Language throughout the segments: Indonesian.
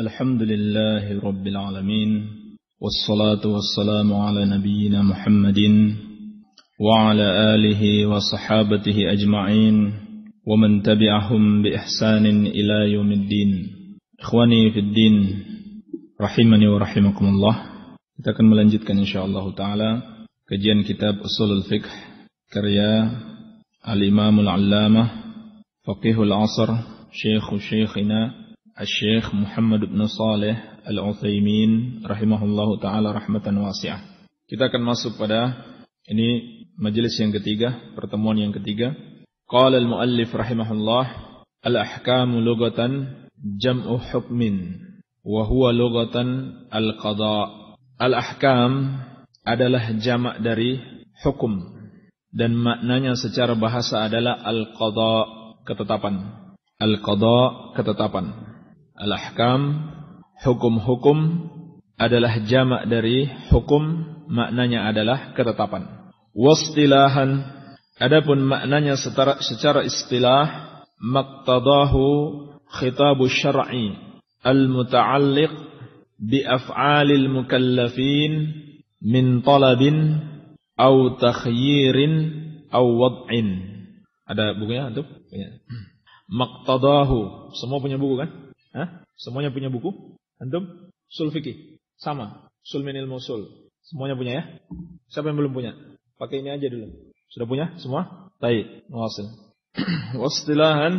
الحمد لله رب العالمين والصلاة والسلام على نبينا محمد وعلى آله وصحابته أجمعين ومن تبعهم بإحسان إلى يوم الدين. إخواني في الدين rahimani wa rahimakumullah. Kita akan melanjutkan insyaallah taala kajian kitab Ushulul Fiqh karya Al-Imam Al-Allamah Faqihul Asr Syekhina Al-Syekh Muhammad bin Shalih Al-Utsaimin rahimahullahu taala rahmatan wasi'ah. Kita akan masuk pada ini majelis yang ketiga, pertemuan yang ketiga. Qala al-muallif rahimahullah, al-ahkamu lughatan jam'u hukmin wa huwa lughatan al-qada'. Al-ahkam adalah jamak dari hukum dan maknanya secara bahasa adalah al-qada', ketetapan. Al-qada', ketetapan. Al-ahkam, hukum-hukum adalah jamak dari hukum, maknanya adalah ketetapan. Wastilahan, adapun maknanya secara istilah, maqtadahu khitabu syar'i al-muta'alliq bi af'alil mukallafin min talabin aw takhyirin aw wad'in. Ada bukunya antum? Maqtadahu, semua punya buku kan? Semuanya punya buku? Antum? Ushul Fiqh. Sama. Ushul min ilmu ushul. Semuanya punya ya? Siapa yang belum punya? Pakai ini aja dulu. Sudah punya semua? Baik, muwasil. Wastilahan,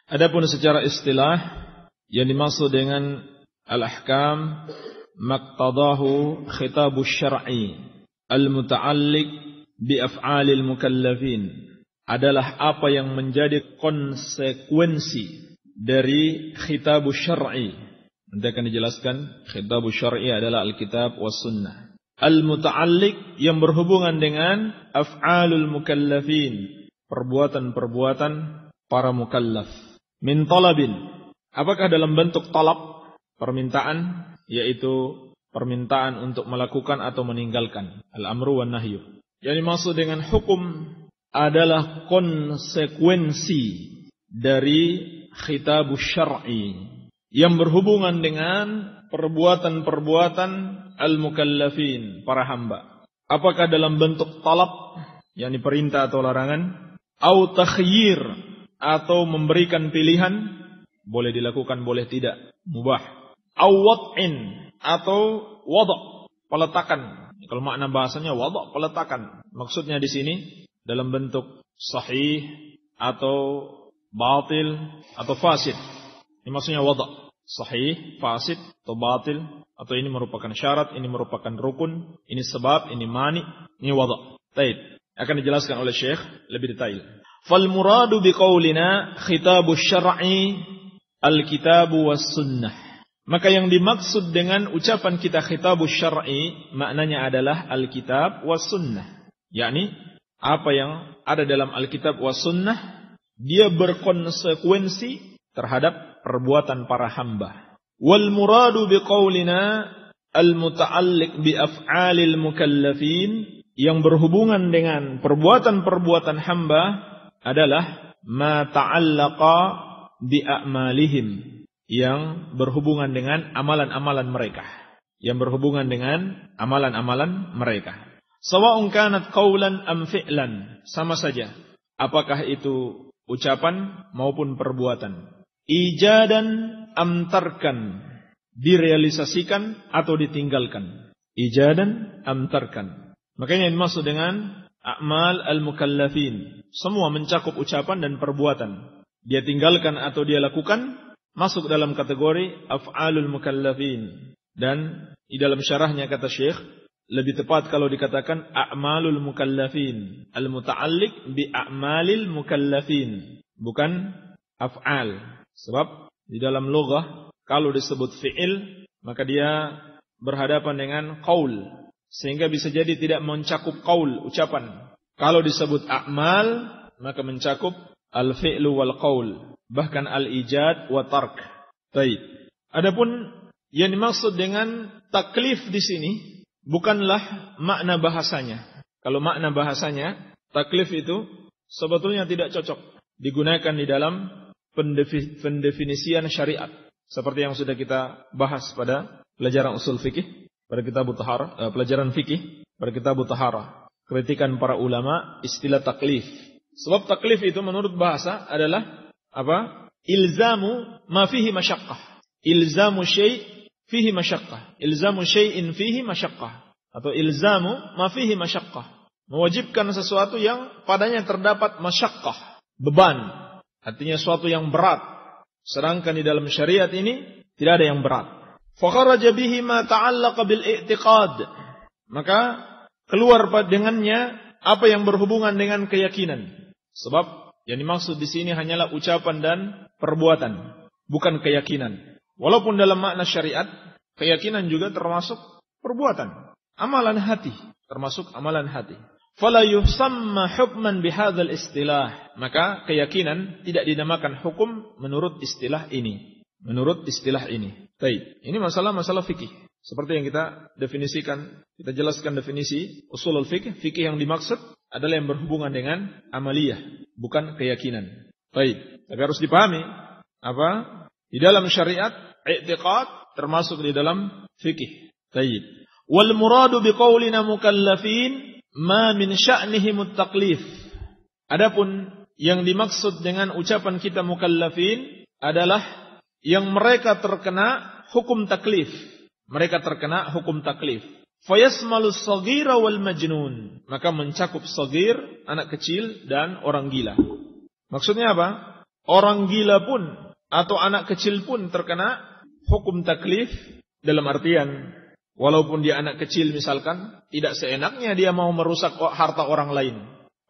adapun secara istilah yang dimaksud dengan al-ahkam maqtadahu khitabu syar'i al-muta'alliq bi af'alil mukallafin, adalah apa yang menjadi konsekuensi dari khitabu syar'i. Nanti akan dijelaskan khitabu syar'i adalah Alkitab was sunnah. Al-muta'alliq, yang berhubungan dengan af'alul mukallafin, perbuatan-perbuatan para mukallaf. Min talabin, apakah dalam bentuk talab, permintaan, yaitu permintaan untuk melakukan atau meninggalkan, al-amru wan nahyu. Yang dimaksud dengan hukum adalah konsekuensi dari khitabu syar'i yang berhubungan dengan perbuatan-perbuatan al-mukallafin, para hamba. Apakah dalam bentuk talab, yang diperintah atau larangan, au takhyir, atau memberikan pilihan, boleh dilakukan, boleh tidak, mubah. Au wad'in, atau wada', peletakan. Kalau makna bahasanya wada', peletakan. Maksudnya di sini dalam bentuk sahih atau batil atau fasid. Ini maksudnya wada'. Sahih, fasid atau batil, atau ini merupakan syarat, ini merupakan rukun, ini sebab, ini mani, ini wada'. Baik, akan dijelaskan oleh Syekh lebih detail. Fal muradu biqaulina khitabu syar'i al-kitabu was sunnah. Maka yang dimaksud dengan ucapan kita khitabu syar'i, maknanya adalah al-kitab was sunnah. Yakni apa yang ada dalam al-kitab was sunnah, dia berkonsekuensi terhadap perbuatan para hamba. Wal muradu biqaulina al-muta'alliq bi af'alil mukallafin, yang berhubungan dengan perbuatan-perbuatan hamba adalah ma ta'allaqa bi a'malihim, yang berhubungan dengan amalan-amalan mereka. Yang berhubungan dengan amalan-amalan mereka. Sawa'un kanat qawlan am fi'lan, sama saja apakah itu ucapan maupun perbuatan. Ijadan am tarkan, direalisasikan atau ditinggalkan. Ijadan am tarkan. Makanya yang dimaksud dengan a'mal al-mukallafin, semua mencakup ucapan dan perbuatan. Dia tinggalkan atau dia lakukan, masuk dalam kategori af'alul mukallafin. Dan di dalam syarahnya kata Syekh, lebih tepat kalau dikatakan a'malul mukallafin, al-muta'alliq bi a'malil mukallafin, bukan af'al. Sebab di dalam lughah kalau disebut fi'il, maka dia berhadapan dengan qaul, sehingga bisa jadi tidak mencakup qaul, ucapan. Kalau disebut a'mal, maka mencakup al-fi'lu wal qaul, bahkan al-ijad wa tark. Baik. Adapun yang dimaksud dengan taklif di sini bukanlah makna bahasanya. Kalau makna bahasanya, taklif itu sebetulnya tidak cocok digunakan di dalam pendefinisian syariat. Seperti yang sudah kita bahas pada pelajaran usul fikih, pada kitab Taharah, pelajaran fikih, pada kitab Taharah. Kritikan para ulama istilah taklif. Sebab taklif itu menurut bahasa adalah apa? Ilzamu ma fihi masyaqqah. Ilzamu syai' fihi masyaqqah. Ilzamu syai'in fihi masyaqqah. Atau ilzamu ma fihi masyaqqah. Mewajibkan sesuatu yang padanya terdapat masyaqqah, beban. Artinya sesuatu yang berat. Sedangkan di dalam syariat ini tidak ada yang berat. Fakharaja bihi ma ta'allaqa bil i'tiqad. Maka keluar dengannya apa yang berhubungan dengan keyakinan. Sebab yang dimaksud di sini hanyalah ucapan dan perbuatan, bukan keyakinan. Walaupun dalam makna syariat, keyakinan juga termasuk perbuatan. Amalan hati, termasuk amalan hati. Fala yusamma hukman bihadzal istilah. Maka keyakinan tidak dinamakan hukum menurut istilah ini. Menurut istilah ini. Baik, ini masalah-masalah fikih. Seperti yang kita definisikan, kita jelaskan definisi usulul fikih. Fikih yang dimaksud adalah yang berhubungan dengan amaliyah, bukan keyakinan. Baik, tapi harus dipahami apa? Di dalam syariat, i'tiqad termasuk di dalam fikih. Baik. Wal muradu biqaulina mukallafin ma min sya'nihim at-taklif. Adapun yang dimaksud dengan ucapan kita mukallafin adalah yang mereka terkena hukum taklif. Mereka terkena hukum taklif. Fayasmalu as-saghira wal majnun. Maka mencakup saghir, anak kecil, dan orang gila. Maksudnya apa? Orang gila pun atau anak kecil pun terkena hukum taklif dalam artian walaupun dia anak kecil misalkan, tidak seenaknya dia mau merusak harta orang lain.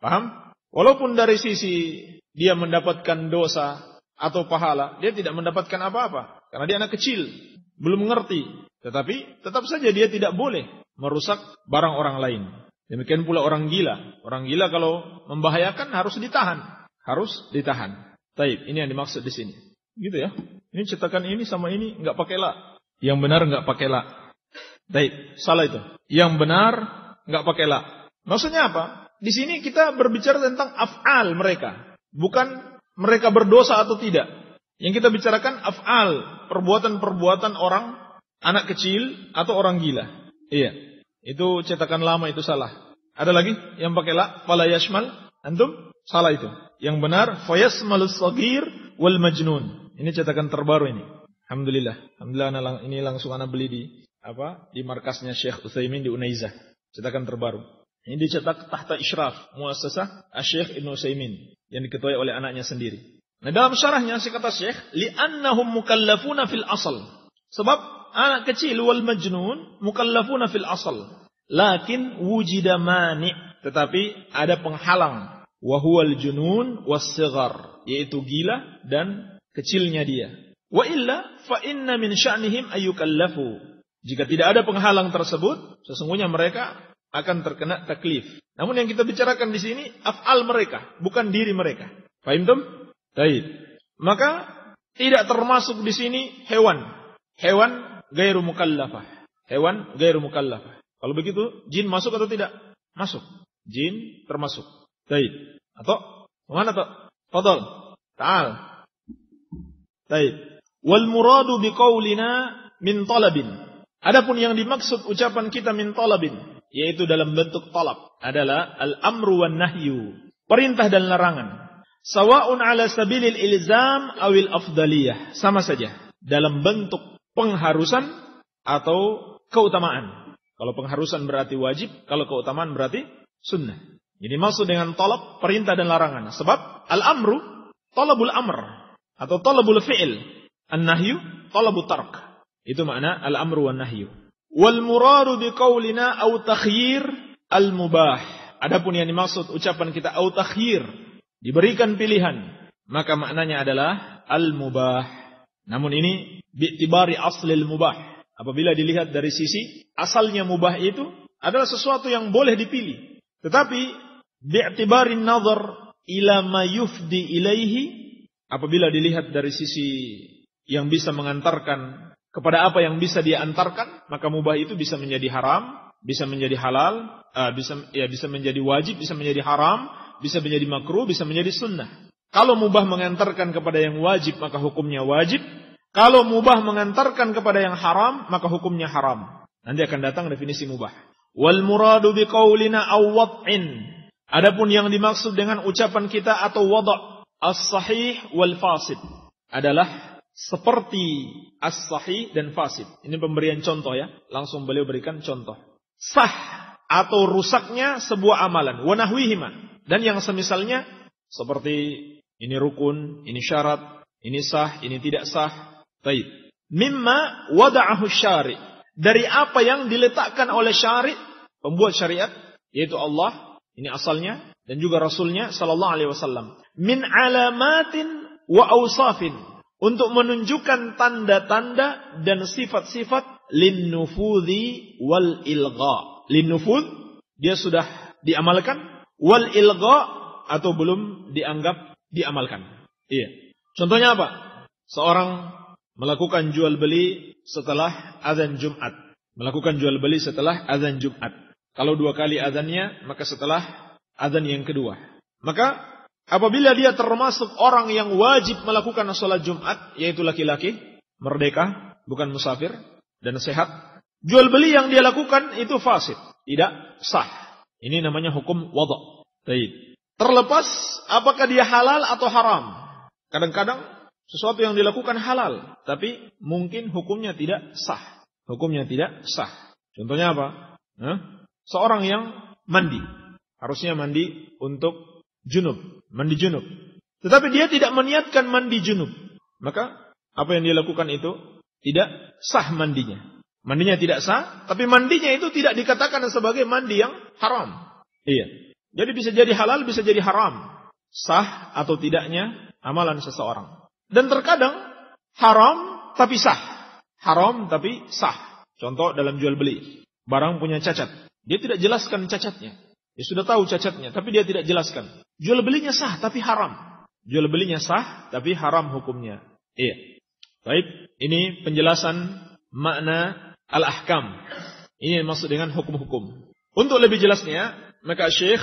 Paham? Walaupun dari sisi dia mendapatkan dosa atau pahala, dia tidak mendapatkan apa-apa. Karena dia anak kecil, belum mengerti. Tetapi tetap saja dia tidak boleh merusak barang orang lain. Demikian pula orang gila. Orang gila kalau membahayakan harus ditahan. Harus ditahan. Taib, ini yang dimaksud di sini. Gitu ya. Ini cetakan ini sama ini enggak pakai la. Yang benar enggak pakai la. Taib, salah itu. Yang benar enggak pakai la. Maksudnya apa? Di sini kita berbicara tentang af'al mereka. Bukan mereka berdosa atau tidak. Yang kita bicarakan af'al, perbuatan-perbuatan orang anak kecil atau orang gila. Iya. Itu cetakan lama itu salah. Ada lagi yang pakai la, fala yashmal. Antum salah itu. Yang benar fayasmalus saghir wal majnun. Ini cetakan terbaru ini. Alhamdulillah. Alhamdulillah ini langsung ana beli di markasnya Syekh Utsaimin di Unaizah. Cetakan terbaru. Ini dicetak tahta isyraf muassasah Syekh Ibnu Utsaimin yang diketuai oleh anaknya sendiri. Nah, dalam syarahnya si kata Syekh, li'annahum mukallafuna fil asal. Sebab anak kecil wal majnun mukallafuna fil asal. Lakin wujida mani', tetapi ada penghalang. Wa huwal junun was-sighar, yaitu gila dan kecilnya dia. Wa illa fa inna min sya'nihim ayyukallafu. Jika tidak ada penghalang tersebut, sesungguhnya mereka akan terkena taklif. Namun yang kita bicarakan di sini af'al mereka, bukan diri mereka. Paham tum? Baik. Maka tidak termasuk di sini hewan. Hewan gairu mukallafah. Hewan gairu mukallafah. Kalau begitu, jin masuk atau tidak? Masuk. Jin termasuk. Baik. Atau mana toh? Fadal. Ta'al. Baik. Wal muradu biqaulina min talabin. Adapun yang dimaksud ucapan kita min talabin, yaitu dalam bentuk talab, adalah al-amru wan nahyu, perintah dan larangan. Sawa'un ala sabilil ilzam awil afdaliyah, sama saja dalam bentuk pengharusan atau keutamaan. Kalau pengharusan berarti wajib, kalau keutamaan berarti sunnah. Jadi maksud dengan talab perintah dan larangan. Sebab al-amru talabul amr atau talabul fi'il, an-nahyu talabut tark. Itu makna al-amru wan nahyu. Wal muradu biqaulina au takhyir al-mubah. Adapun yang dimaksud ucapan kita au takhyir, diberikan pilihan, maka maknanya adalah al-mubah. Namun ini bi'tibari aslil mubah. Apabila dilihat dari sisi asalnya mubah itu adalah sesuatu yang boleh dipilih. Tetapi bi'tibari nazar ila ma yufdi ilaihi, apabila dilihat dari sisi yang bisa mengantarkan kepada apa yang bisa dia antarkan, maka mubah itu bisa menjadi haram, bisa menjadi halal, bisa menjadi wajib, bisa menjadi haram, bisa menjadi makruh, bisa menjadi sunnah. Kalau mubah mengantarkan kepada yang wajib, maka hukumnya wajib. Kalau mubah mengantarkan kepada yang haram, maka hukumnya haram. Nanti akan datang definisi mubah. Wal muradu biqaulina aw wad'in. Adapun yang dimaksud dengan ucapan kita atau wad' as-sahih wal fasid adalah seperti as-sahih dan fasid. Ini pemberian contoh ya. Langsung beliau berikan contoh. Sah atau rusaknya sebuah amalan. Wa nahwihima. Dan yang semisalnya seperti ini rukun, ini syarat, ini sah, ini tidak sah. Baik. Mimma wada'ahu syari'. Dari apa yang diletakkan oleh syari', pembuat syariat, yaitu Allah, ini asalnya, dan juga Rasulnya sallallahu alaihi wasallam. Min alamatin wa awsafin. Untuk menunjukkan tanda-tanda dan sifat-sifat linnufudhi wal ilgha. Linnufudh, dia sudah diamalkan. Wal ilgha, atau belum dianggap diamalkan. Iya. Contohnya apa? Seorang melakukan jual beli setelah azan Jumat. Melakukan jual beli setelah azan Jumat. Kalau 2 kali azannya, maka setelah azan yang kedua. Maka apabila dia termasuk orang yang wajib melakukan sholat Jumat, yaitu laki-laki, merdeka, bukan musafir, dan sehat, jual beli yang dia lakukan itu fasid, tidak sah. Ini namanya hukum wada'. Baik. Terlepas apakah dia halal atau haram. Kadang-kadang sesuatu yang dilakukan halal, tapi mungkin hukumnya tidak sah. Hukumnya tidak sah. Contohnya apa? Seorang yang mandi. Harusnya mandi untuk junub. Mandi junub. Tetapi dia tidak meniatkan mandi junub. Maka apa yang dia lakukan itu tidak sah mandinya. Mandinya tidak sah, tapi mandinya itu tidak dikatakan sebagai mandi yang haram. Iya. Jadi bisa jadi halal, bisa jadi haram. Sah atau tidaknya amalan seseorang. Dan terkadang haram tapi sah. Haram tapi sah. Contoh dalam jual beli. Barang punya cacat. Dia tidak jelaskan cacatnya. Dia sudah tahu cacatnya, tapi dia tidak jelaskan. Jual belinya sah tapi haram. Jual belinya sah tapi haram hukumnya. Iya. Baik, ini penjelasan makna al-ahkam. Ini yang maksud dengan hukum-hukum. Untuk lebih jelasnya, maka Syekh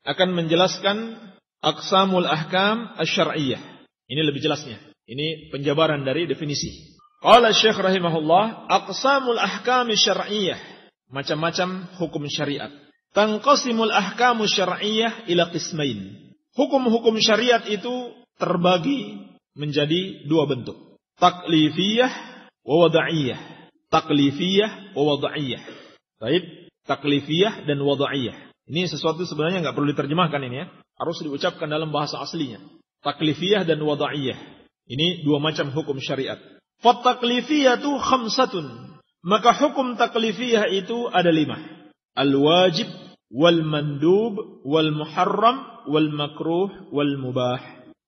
akan menjelaskan aqsamul ahkam asy-syar'iyyah. Ini lebih jelasnya. Ini penjabaran dari definisi. Qala Syekh rahimahullah, aqsamul ahkam asy-syar'iyyah. Macam-macam hukum syariat. Tanqasimul ahkamu syar'iyyah ila qismain. Hukum-hukum syariat itu terbagi menjadi 2 bentuk. Taklifiyah wa wada'iyah. Taklifiyah wa wada'iyah. Baik, taklifiyah dan wada'iyah. Ini sesuatu sebenarnya enggak perlu diterjemahkan ini ya. Harus diucapkan dalam bahasa aslinya. Taklifiyah dan wada'iyah. Ini 2 macam hukum syariat. Fat taklifiyatu khamsatun. Maka hukum taklifiyah itu ada 5. Al-wajib, wal-mandub, wal-muharram, wal-makruh, wal-mubah.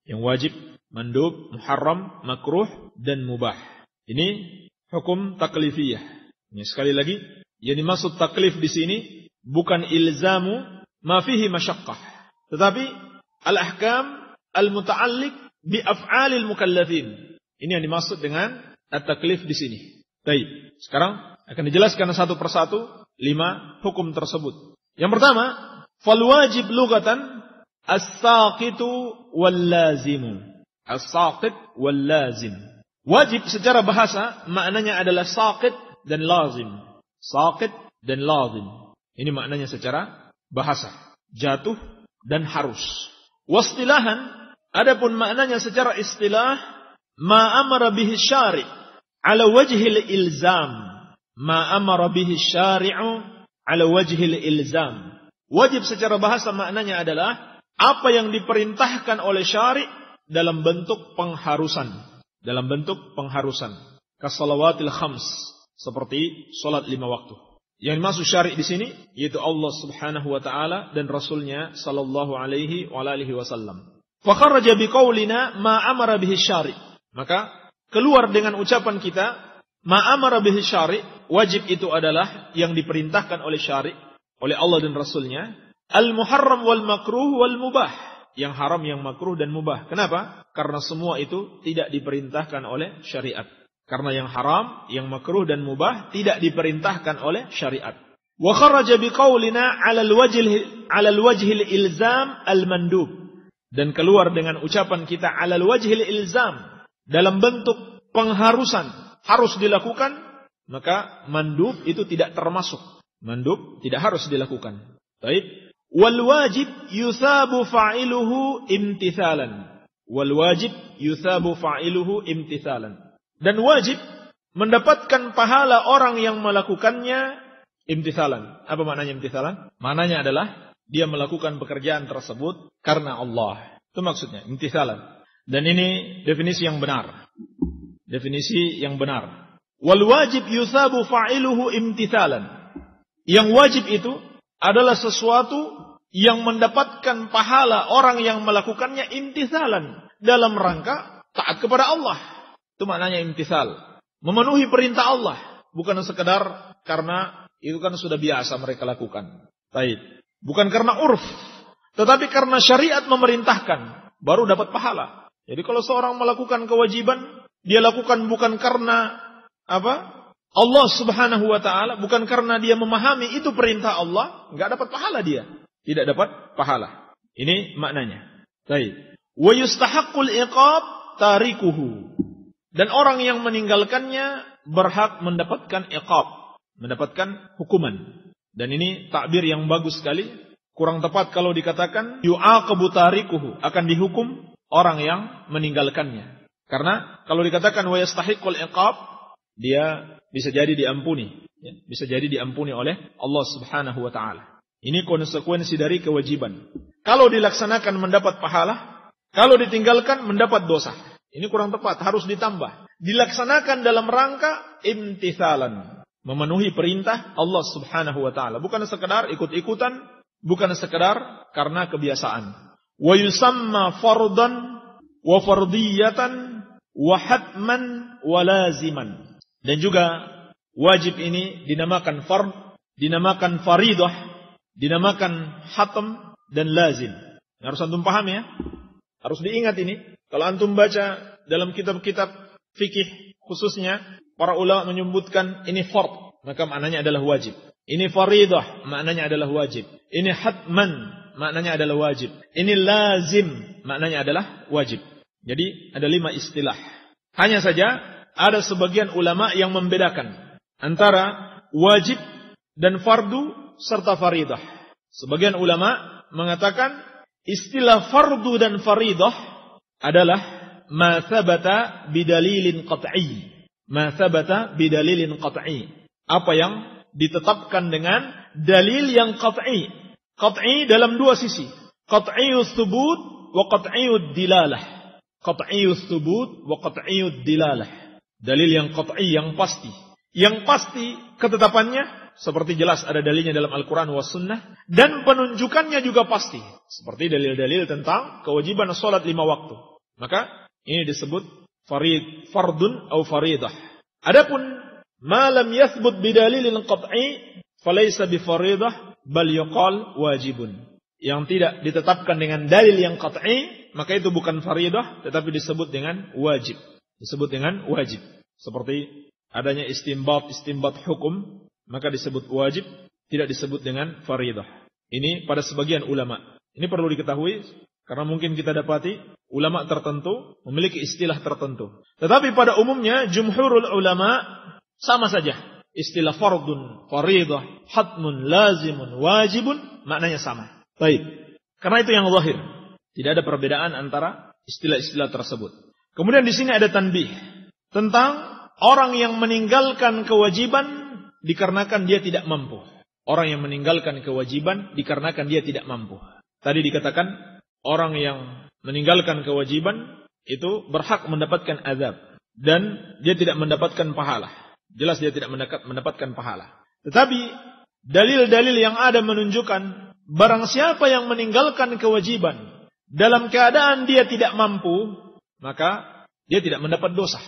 Yang wajib, mandub, muharram, makruh, dan mubah. Ini hukum taklifiyah. Ini sekali lagi, yang dimaksud taklif di sini bukan ilzamu ma fihi masyaqqah, tetapi al-ahkam al-muta'alliq bi af'alil mukallafin. Ini yang dimaksud dengan at-taklif di sini. Baik, sekarang akan dijelaskan satu persatu 5 hukum tersebut. Yang pertama, fal wajib lughatan as-saqitu wal lazimu. As-saqit wal lazim. Wajib secara bahasa maknanya adalah saqit dan lazim. Saqit dan lazim. Ini maknanya secara bahasa. Jatuh dan harus. Wastilahan, adapun maknanya secara istilah, ma amara bihi syari' ala wajhil ilzam. Ma amara bihi syari'u ala wajhil ilzam. Wajib secara bahasa maknanya adalah apa yang diperintahkan oleh syari' dalam bentuk pengharusan. Dalam bentuk pengharusan. Kasalawatil khams. Seperti salat 5 waktu. Yang dimaksud syari' di sini yaitu Allah Subhanahu wa taala dan Rasulnya sallallahu alaihi wa alihi wasallam. Fa kharaja biqaulina ma amara bihi syari'. Maka keluar dengan ucapan kita ma amara bihi syari', wajib itu adalah yang diperintahkan oleh syari', oleh Allah dan Rasulnya. Al-muharram wal makruh wal mubah. Yang haram, yang makruh dan mubah. Kenapa? Karena semua itu tidak diperintahkan oleh syariat. Karena yang haram, yang makruh dan mubah tidak diperintahkan oleh syariat. Wa kharaja biqaulina 'ala al-wajhil ilzam al-mandub. Dan keluar dengan ucapan kita 'ala al-wajhil ilzam, dalam bentuk pengharusan harus dilakukan, maka mandub itu tidak termasuk. Mandub tidak harus dilakukan. Baik. Wal wajib yusabu fa'iluhu imtithalan. Wal wajib yusabu fa'iluhu imtithalan. Dan wajib mendapatkan pahala orang yang melakukannya imtithalan. Apa maknanya imtithalan? Maknanya adalah dia melakukan pekerjaan tersebut karena Allah. Itu maksudnya imtithalan. Dan ini definisi yang benar. Definisi yang benar. Wal wajib yusabu fa'iluhu imtithalan. Yang wajib itu adalah sesuatu yang mendapatkan pahala orang yang melakukannya imtithalan. Dalam rangka taat kepada Allah. Itu maknanya imtithal. Memenuhi perintah Allah. Bukan sekedar karena itu kan sudah biasa mereka lakukan. Baik. Bukan karena urf. Tetapi karena syariat memerintahkan. Baru dapat pahala. Jadi kalau seorang melakukan kewajiban. Dia lakukan bukan karena apa? Allah subhanahu wa ta'ala. Bukan karena dia memahami itu perintah Allah. Enggak dapat pahala dia. Tidak dapat pahala. Ini maknanya. Baik. Wa yustahaqqul iqab tarikuhu. Dan orang yang meninggalkannya berhak mendapatkan iqab. Mendapatkan hukuman. Dan ini takbir yang bagus sekali. Kurang tepat kalau dikatakan yu'aqabu tarikuhu. Akan dihukum orang yang meninggalkannya. Karena kalau dikatakan wa yastahiqqul iqab, dia bisa jadi diampuni. Bisa jadi diampuni oleh Allah subhanahu wa ta'ala. Ini konsekuensi dari kewajiban. Kalau dilaksanakan mendapat pahala. Kalau ditinggalkan mendapat dosa. Ini kurang tepat. Harus ditambah. Dilaksanakan dalam rangka imtithalan. Memenuhi perintah Allah subhanahu wa ta'ala. Bukan sekedar ikut-ikutan. Bukan sekedar karena kebiasaan. Wa yusamma fardan wa fardiyatan wa hatman wa laziman. Dan juga wajib ini dinamakan fard, dinamakan faridah, dinamakan hatam dan lazim. Harus antum paham ya. Harus diingat ini. Kalau antum baca dalam kitab-kitab fikih khususnya, para ulama menyebutkan ini fard, maka maknanya adalah wajib. Ini faridah, maknanya adalah wajib. Ini hatman, maknanya adalah wajib. Ini lazim, maknanya adalah wajib. Jadi ada 5 istilah. Hanya saja ada sebagian ulama yang membedakan antara wajib dan fardu serta faridah. Sebagian ulama mengatakan istilah fardu dan faridah adalah ma thabata bidalilin qat'i. Ma thabata bidalilin qat'i. Apa yang ditetapkan dengan dalil yang qat'i. Qat'i dalam 2 sisi. Qat'iyus thubut wa qat'iyud dilalah. Qat'iyus thubut wa qat'iyud dilalah. Dalil yang qat'i, yang pasti. Yang pasti ketetapannya seperti jelas ada dalilnya dalam Al-Quran wa sunnah. Dan penunjukannya juga pasti. Seperti dalil-dalil tentang kewajiban salat 5 waktu. Maka ini disebut fardun atau faridah. Adapun ma lam yathbut bidalilin qat'i falaysa bifaridah bal yuqal wajibun. Yang tidak ditetapkan dengan dalil yang qat'i, maka itu bukan faridah tetapi disebut dengan wajib. Disebut dengan wajib. Seperti adanya istimbat hukum, maka disebut wajib, tidak disebut dengan faridah. Ini pada sebagian ulama. Ini perlu diketahui, karena mungkin kita dapati ulama tertentu memiliki istilah tertentu. Tetapi pada umumnya, jumhurul ulama sama saja. Istilah fardun, faridah, hatmun, lazimun, wajibun, maknanya sama. Baik. Karena itu yang zahir. Tidak ada perbedaan antara istilah-istilah tersebut. Kemudian di sini ada tanbih tentang orang yang meninggalkan kewajiban dikarenakan dia tidak mampu. Orang yang meninggalkan kewajiban dikarenakan dia tidak mampu. Tadi dikatakan orang yang meninggalkan kewajiban itu berhak mendapatkan azab dan dia tidak mendapatkan pahala. Jelas dia tidak mendapatkan pahala. Tetapi dalil-dalil yang ada menunjukkan barang siapa yang meninggalkan kewajiban dalam keadaan dia tidak mampu, maka dia tidak mendapat dosa.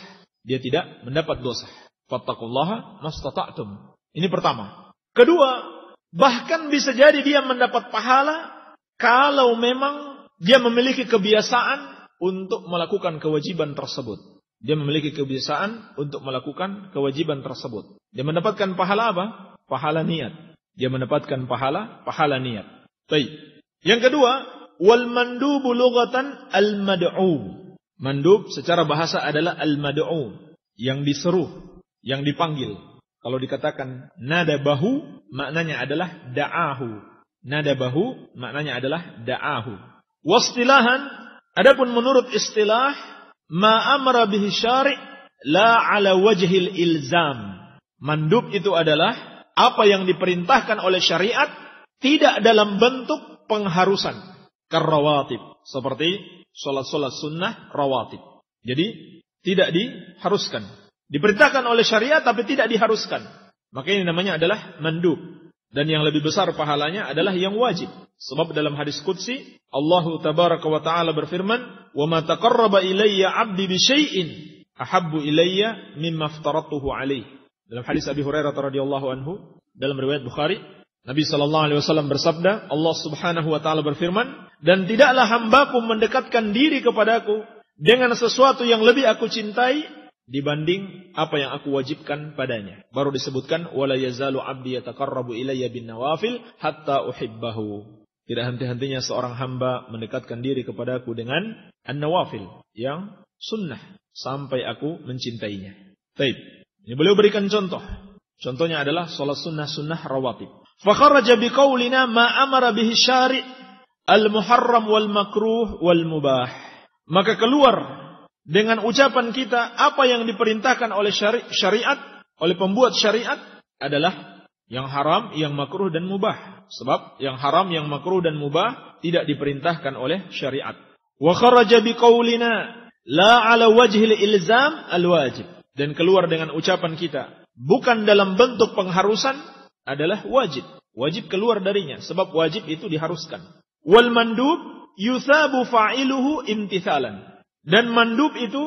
Dia tidak mendapat dosa. Fattaqullaha mastata'tum. Ini pertama. Kedua, bahkan bisa jadi dia mendapat pahala kalau memang dia memiliki kebiasaan untuk melakukan kewajiban tersebut. Dia memiliki kebiasaan untuk melakukan kewajiban tersebut. Dia mendapatkan pahala apa? Pahala niat. Dia mendapatkan pahala niat. Baik. Yang kedua, wal mandubu lughatan al-mad'u. Mandub secara bahasa adalah al-mad'u. yang diseru, yang dipanggil. Kalau dikatakan nadabahu, maknanya adalah da'ahu. Nadabahu, maknanya adalah da'ahu. Wastilahan, adapun menurut istilah, ma amara bihi syari' la ala wajhil ilzam. Mandub itu adalah apa yang diperintahkan oleh syariat, tidak dalam bentuk pengharusan. Karrawatib, seperti sholat-sholat sunnah rawatib. Jadi tidak diharuskan. Diperintahkan oleh syariat tapi tidak diharuskan. Maka ini namanya adalah mandub. Dan yang lebih besar pahalanya adalah yang wajib. Sebab dalam hadis qudsi, Allah tabaraka wa ta'ala berfirman, "Wa ma taqarraba ilayya 'abdi bi syai'in ahabbu ilayya mimma aftaratuhu 'alaihi." Dalam hadis Abi Hurairah radhiyallahu anhu, dalam riwayat Bukhari, Nabi sallallahu alaihi wasallam bersabda, Allah Subhanahu wa taala berfirman, "Dan tidaklah hambaku mendekatkan diri kepadaku dengan sesuatu yang lebih aku cintai dibanding apa yang aku wajibkan padanya." Baru disebutkan, "Wala yazalu 'abdi yataqarrabu ilayya bin nawafil hatta uhibbahu." Tidak henti-hentinya seorang hamba mendekatkan diri kepadaku dengan an-nawafil, yang sunnah, sampai aku mencintainya. Baik. Ini beliau berikan contoh. Contohnya adalah salat sunnah rawatib. Fa kharaja biqaulina ma amara bihi syari' al-muharram wal makruh wal mubah. Maka keluar dengan ucapan kita apa yang diperintahkan oleh syariat, oleh pembuat syariat adalah yang haram, yang makruh dan mubah. Sebab yang haram, yang makruh dan mubah tidak diperintahkan oleh syariat. Wa kharaja biqaulina la ala wajhil ilzam al-wajib. Dan keluar dengan ucapan kita bukan dalam bentuk pengharusan adalah wajib. Wajib keluar darinya sebab wajib itu diharuskan. Wal mandub yuthabu fa'iluhu imtithalan. Dan mandub itu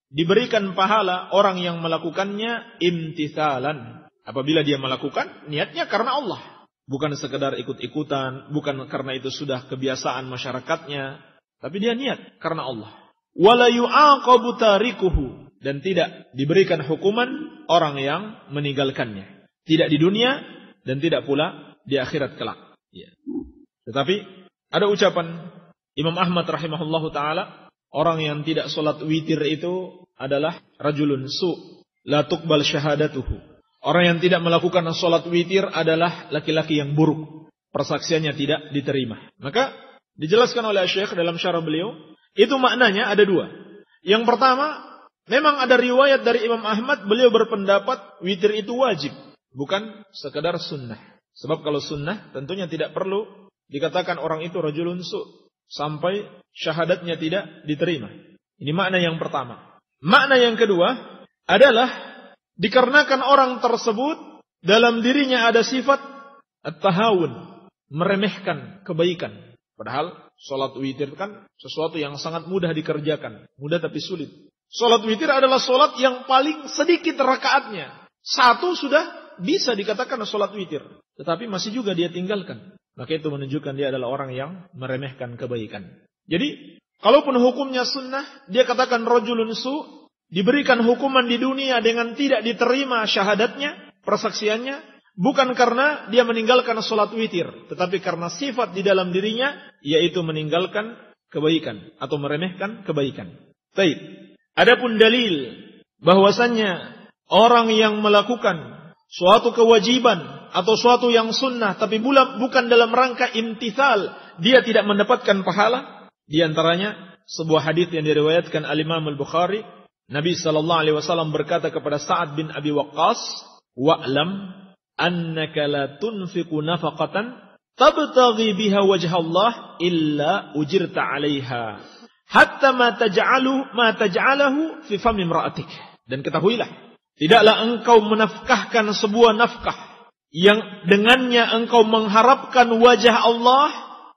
diberikan pahala orang yang melakukannya imtithalan. Apabila dia melakukan niatnya karena Allah, bukan sekedar ikut-ikutan, bukan karena itu sudah kebiasaan masyarakatnya, tapi dia niat karena Allah. Wala yu'aqabu tarikuhu. Dan tidak diberikan hukuman orang yang meninggalkannya. Tidak di dunia dan tidak pula di akhirat kelak. Ya. Tetapi ada ucapan Imam Ahmad rahimahullahu ta'ala, orang yang tidak sholat witir itu adalah rajulun su' la tuqbal syahadatuhu. Orang yang tidak melakukan sholat witir adalah laki-laki yang buruk. Persaksiannya tidak diterima. Maka dijelaskan oleh Syekh dalam syarah beliau, itu maknanya ada dua. Yang pertama, memang ada riwayat dari Imam Ahmad, beliau berpendapat witir itu wajib, bukan sekadar sunnah. Sebab kalau sunnah tentunya tidak perlu dikatakan orang itu rajulun su' sampai syahadatnya tidak diterima. Ini makna yang pertama. Makna yang kedua adalah dikarenakan orang tersebut dalam dirinya ada sifat at-tahawun, meremehkan kebaikan. Padahal sholat witir kan sesuatu yang sangat mudah dikerjakan, mudah tapi sulit. Sholat witir adalah sholat yang paling sedikit rakaatnya. Satu sudah bisa dikatakan sholat witir. Tetapi masih juga dia tinggalkan. Maka itu menunjukkan dia adalah orang yang meremehkan kebaikan. Jadi, kalaupun hukumnya sunnah, dia katakan rajulun su', diberikan hukuman di dunia dengan tidak diterima syahadatnya, persaksiannya, bukan karena dia meninggalkan sholat witir, tetapi karena sifat di dalam dirinya, yaitu meninggalkan kebaikan atau meremehkan kebaikan. Baik. Adapun dalil bahwasannya orang yang melakukan suatu kewajiban atau suatu yang sunnah tapi bukan dalam rangka imtithal, dia tidak mendapatkan pahala. Di antaranya sebuah hadis yang diriwayatkan al-Imam al-Bukhari, Nabi sallallahu alaihi wasallam berkata kepada Sa'ad bin Abi Waqqas, "Wa'lam annaka la tunfiqu nafaqatan tabtaghi biha wajha Allah illa ujirta 'alaiha." Hatta ma taj'alahu fi fami imra'atik. Dan ketahuilah, tidaklah engkau menafkahkan sebuah nafkah yang dengannya engkau mengharapkan wajah Allah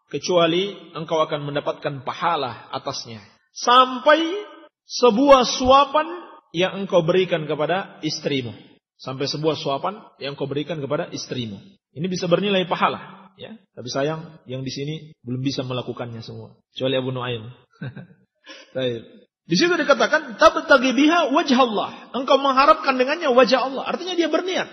kecuali engkau akan mendapatkan pahala atasnya. Sampai sebuah suapan yang engkau berikan kepada istrimu. Sampai sebuah suapan yang engkau berikan kepada istrimu. Ini bisa bernilai pahala, ya. Tapi sayang yang di sini belum bisa melakukannya semua. Kecuali Abu Nuaim. Baik. Di situ dikatakan tabtaghi biha wajh Allah. Engkau mengharapkan dengannya wajah Allah. Artinya dia berniat.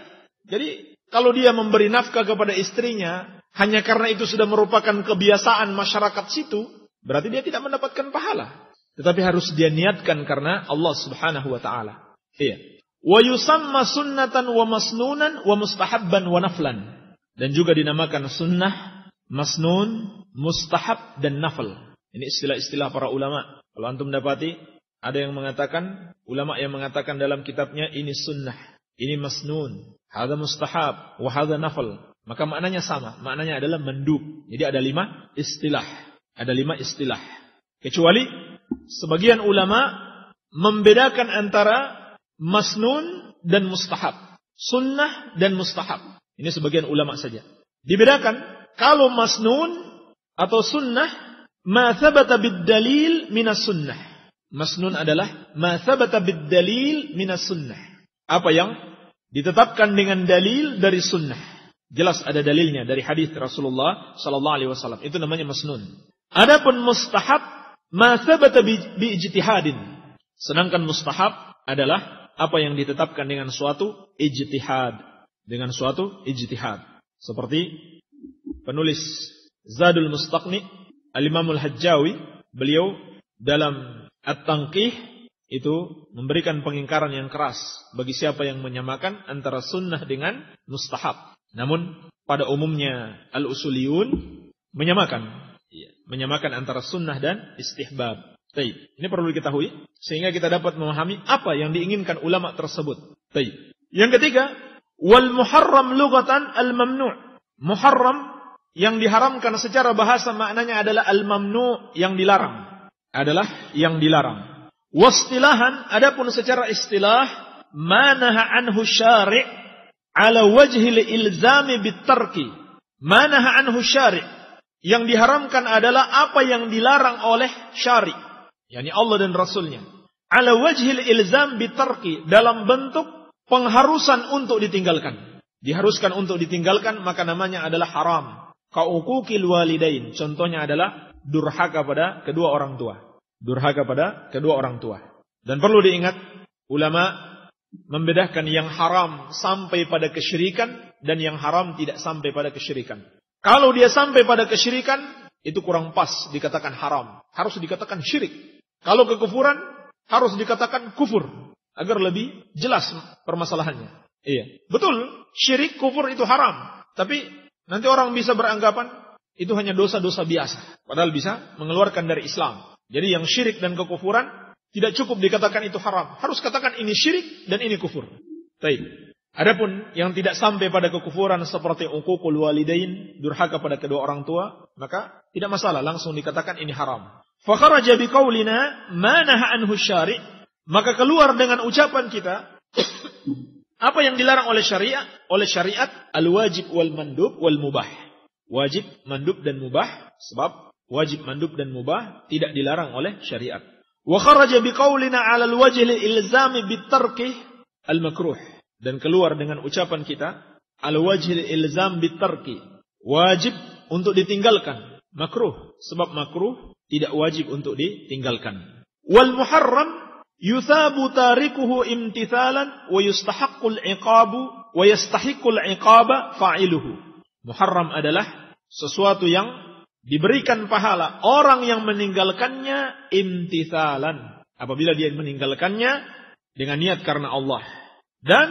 Jadi kalau dia memberi nafkah kepada istrinya hanya karena itu sudah merupakan kebiasaan masyarakat situ, berarti dia tidak mendapatkan pahala. Tetapi harus dia niatkan karena Allah Subhanahu wa taala. Iya. Wa yusamma sunnatan wa masnunan wa mustahabban wa naflan. Dan juga dinamakan sunnah, masnun, mustahab dan nafal. Ini istilah-istilah para ulama. Kalau antum dapati ada yang mengatakan, ulama yang mengatakan dalam kitabnya ini sunnah, ini masnun, hadza mustahab, wa hadza nafal. Maka maknanya sama, maknanya adalah mandub. Jadi ada 5 istilah. Ada 5 istilah. Kecuali sebagian ulama membedakan antara masnun dan mustahab, sunnah dan mustahab. Ini sebagian ulama saja. Dibedakan, kalau masnun atau sunnah, ma thabata bid-dalil minas sunnah. Masnun adalah ma thabata bid-dalil minas sunnah. Apa yang ditetapkan dengan dalil dari sunnah. Jelas ada dalilnya dari hadis Rasulullah sallallahu alaihi wasallam. Itu namanya masnun. Adapun mustahab, ma thabata bi ijtihadin. Sedangkan mustahab adalah apa yang ditetapkan dengan suatu ijtihad. Dengan suatu ijtihad. Seperti penulis Zadul Mustaqni, Al-Imam Al-Hajjawi, beliau dalam At-Tanqih itu memberikan pengingkaran yang keras bagi siapa yang menyamakan antara sunnah dengan mustahab. Namun pada umumnya Al-Usuliyun menyamakan antara sunnah dan istihbab. Baik, ini perlu diketahui sehingga kita dapat memahami apa yang diinginkan ulama tersebut. Baik. Yang ketiga, wal muharram lughatan al-mamnu'. Muharram yang diharamkan secara bahasa maknanya adalah al-mamnu', yang dilarang. Adalah yang dilarang. Wastilahan, adapun secara istilah, ma naha anhu syari' ala wajhi al-ilzami bit-tarki. Ma naha anhu syari', yang diharamkan adalah apa yang dilarang oleh syari', yakni Allah dan Rasulnya. Ala wajhi al-ilzam bit-tarki, dalam bentuk pengharusan untuk ditinggalkan. Diharuskan untuk ditinggalkan, maka namanya adalah haram. Ka'uquqil walidain. Contohnya adalah durhaka pada kedua orang tua. Durhaka pada kedua orang tua. Dan perlu diingat, ulama membedakan yang haram sampai pada kesyirikan dan yang haram tidak sampai pada kesyirikan. Kalau dia sampai pada kesyirikan, itu kurang pas dikatakan haram. Harus dikatakan syirik. Kalau kekufuran, harus dikatakan kufur. Agar lebih jelas permasalahannya. Iya, betul, syirik, kufur itu haram. Tapi nanti orang bisa beranggapan itu hanya dosa-dosa biasa. Padahal bisa mengeluarkan dari Islam. Jadi yang syirik dan kekufuran tidak cukup dikatakan itu haram. Harus katakan ini syirik dan ini kufur. Baik. Adapun yang tidak sampai pada kekufuran seperti uququl walidain, durhaka pada kedua orang tua, maka tidak masalah, langsung dikatakan ini haram. Fa kharaja biqaulina ma naha anhu syari'. Maka keluar dengan ucapan kita apa yang dilarang oleh syariat, al-wajib wal mandub wal mubah. Wajib, mandub dan mubah, sebab wajib, mandub dan mubah tidak dilarang oleh syariat. Wa kharaja biqaulina 'ala al-wajhi al-ilzami bitarki al-makruh. Dan keluar dengan ucapan kita al-wajhi al-ilzam bitarki, wajib untuk ditinggalkan, makruh, sebab makruh tidak wajib untuk ditinggalkan. Wal muharram yuthabu tarikuhu imtithalan wa yustahaqqul iqabu wa yastahiqqul iqaba fa'iluhu. Muharram adalah sesuatu yang diberikan pahala orang yang meninggalkannya imtithalan, apabila dia meninggalkannya dengan niat karena Allah. Dan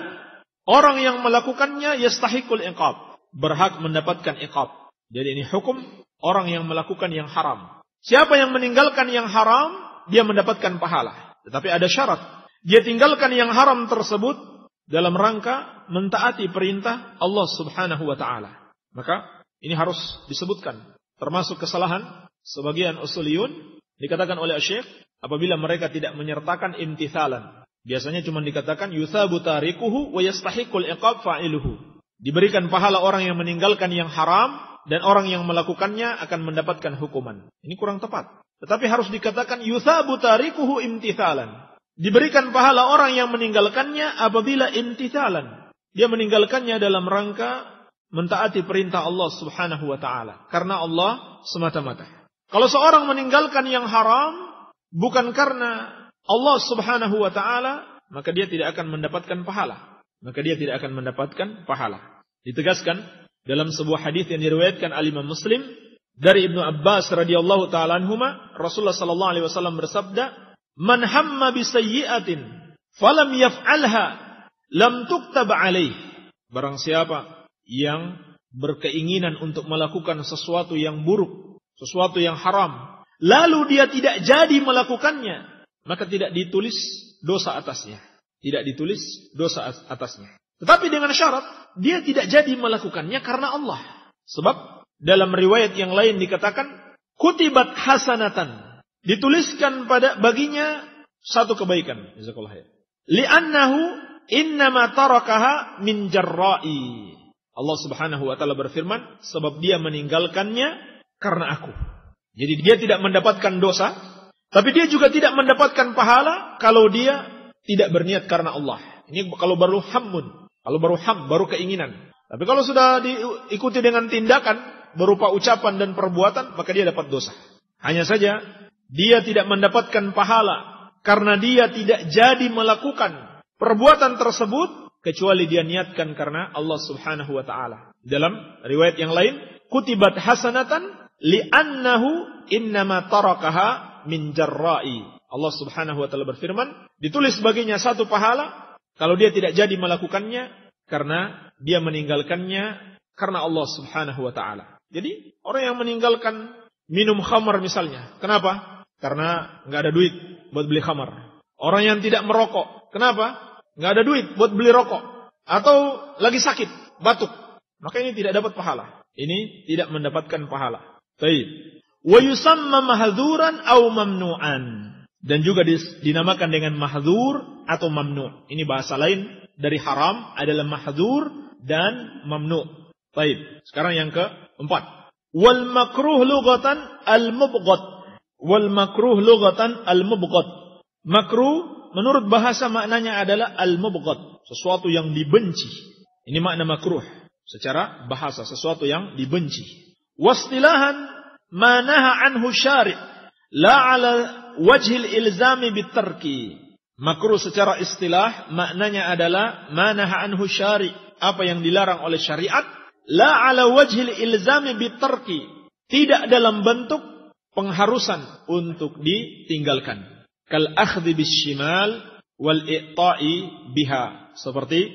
orang yang melakukannya yastahiqqul iqab, berhak mendapatkan iqab. Jadi ini hukum orang yang melakukan yang haram. Siapa yang meninggalkan yang haram, dia mendapatkan pahala. Tetapi ada syarat. Dia tinggalkan yang haram tersebut dalam rangka mentaati perintah Allah Subhanahu wa ta'ala. Maka ini harus disebutkan. Termasuk kesalahan sebagian usuliyun, dikatakan oleh Syekh, apabila mereka tidak menyertakan imtithalan. Biasanya cuma dikatakan yuthabu tarikuhu wa yastahiqqul iqab fa'iluhu. Diberikan pahala orang yang meninggalkan yang haram, dan orang yang melakukannya akan mendapatkan hukuman. Ini kurang tepat. Tetapi harus dikatakan yuthabu tarikuhu imtithalan. Diberikan pahala orang yang meninggalkannya apabila imtithalan. Dia meninggalkannya dalam rangka mentaati perintah Allah Subhanahu wa ta'ala. Karena Allah semata-mata. Kalau seorang meninggalkan yang haram bukan karena Allah Subhanahu wa ta'ala, maka dia tidak akan mendapatkan pahala. Ditegaskan dalam sebuah hadis yang diriwayatkan oleh Imam Muslim dari Ibnu Abbas radhiyallahu taala anhuma, Rasulullah sallallahu alaihi wasallam bersabda, "Man hamma bi sayyi'atin falam yaf'alha lam tuktab alaih. Barang siapa yang berkeinginan untuk melakukan sesuatu yang buruk, sesuatu yang haram, lalu dia tidak jadi melakukannya, maka tidak ditulis dosa atasnya. Tidak ditulis dosa atasnya. Tetapi dengan syarat, dia tidak jadi melakukannya karena Allah. Sebab dalam riwayat yang lain dikatakan, kutibat hasanatan. Dituliskan baginya satu kebaikan. Jazakallahu khair. Li'annahu innama tarakaha min jarra'i. Allah Subhanahu wa taala berfirman, sebab dia meninggalkannya karena aku. Jadi dia tidak mendapatkan dosa, tapi dia juga tidak mendapatkan pahala kalau dia tidak berniat karena Allah. Ini kalau baru hammun, kalau baru baru keinginan. Tapi kalau sudah diikuti dengan tindakan berupa ucapan dan perbuatan, maka dia dapat dosa. Hanya saja dia tidak mendapatkan pahala karena dia tidak jadi melakukan perbuatan tersebut kecuali dia niatkan karena Allah Subhanahu wa taala. Dalam riwayat yang lain, kutibat hasanatan li'annahu innama tarakaha min jarra'i. Allah Subhanahu wa taala berfirman, ditulis baginya satu pahala kalau dia tidak jadi melakukannya karena dia meninggalkannya karena Allah Subhanahu wa taala. Jadi orang yang meninggalkan minum khamar misalnya, kenapa? Karena enggak ada duit buat beli khamar. Orang yang tidak merokok, kenapa? Nggak ada duit buat beli rokok. Atau lagi sakit, batuk. Maka ini tidak dapat pahala. Ini tidak mendapatkan pahala. Baik. Wa yusamma mahdzuran aw mamnu'an. Dan juga dinamakan dengan mahdzur atau mamnu'. Ini bahasa lain dari haram adalah mahdzur dan mamnu'. Baik. Sekarang yang keempat. Wal makruh lughatan al-mubghad. Wal makruh lughatan al-mubghad. Makruh menurut bahasa maknanya adalah al-mubghad, sesuatu yang dibenci. Ini makna makruh secara bahasa, sesuatu yang dibenci. Wastilahan ma naha anhu syari' la 'ala wajhil ilzami bitarki. Makruh secara istilah maknanya adalah ma naha anhu syari', apa yang dilarang oleh syariat, la 'ala wajhil ilzami bitarki, tidak dalam bentuk pengharusan untuk ditinggalkan. Kal akhdhi bisyimal wal i'ta'i biha, seperti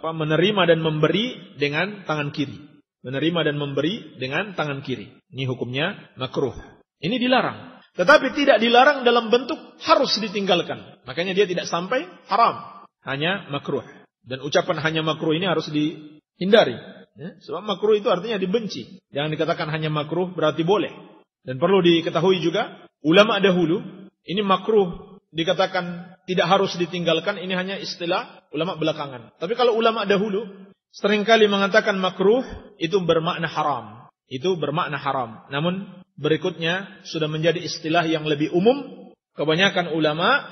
menerima dan memberi dengan tangan kiri. Menerima dan memberi dengan tangan kiri. Ini hukumnya makruh. Ini dilarang. Tetapi tidak dilarang dalam bentuk harus ditinggalkan. Makanya dia tidak sampai haram. Hanya makruh. Dan ucapan hanya makruh ini harus dihindari. Ya? Sebab makruh itu artinya dibenci. Jangan dikatakan hanya makruh berarti boleh. Dan perlu diketahui juga, ulama dahulu, ini makruh dikatakan tidak harus ditinggalkan, ini hanya istilah ulama belakangan. Tapi kalau ulama dahulu, seringkali mengatakan makruh, itu bermakna haram. Itu bermakna haram. Namun berikutnya sudah menjadi istilah yang lebih umum. Kebanyakan ulama,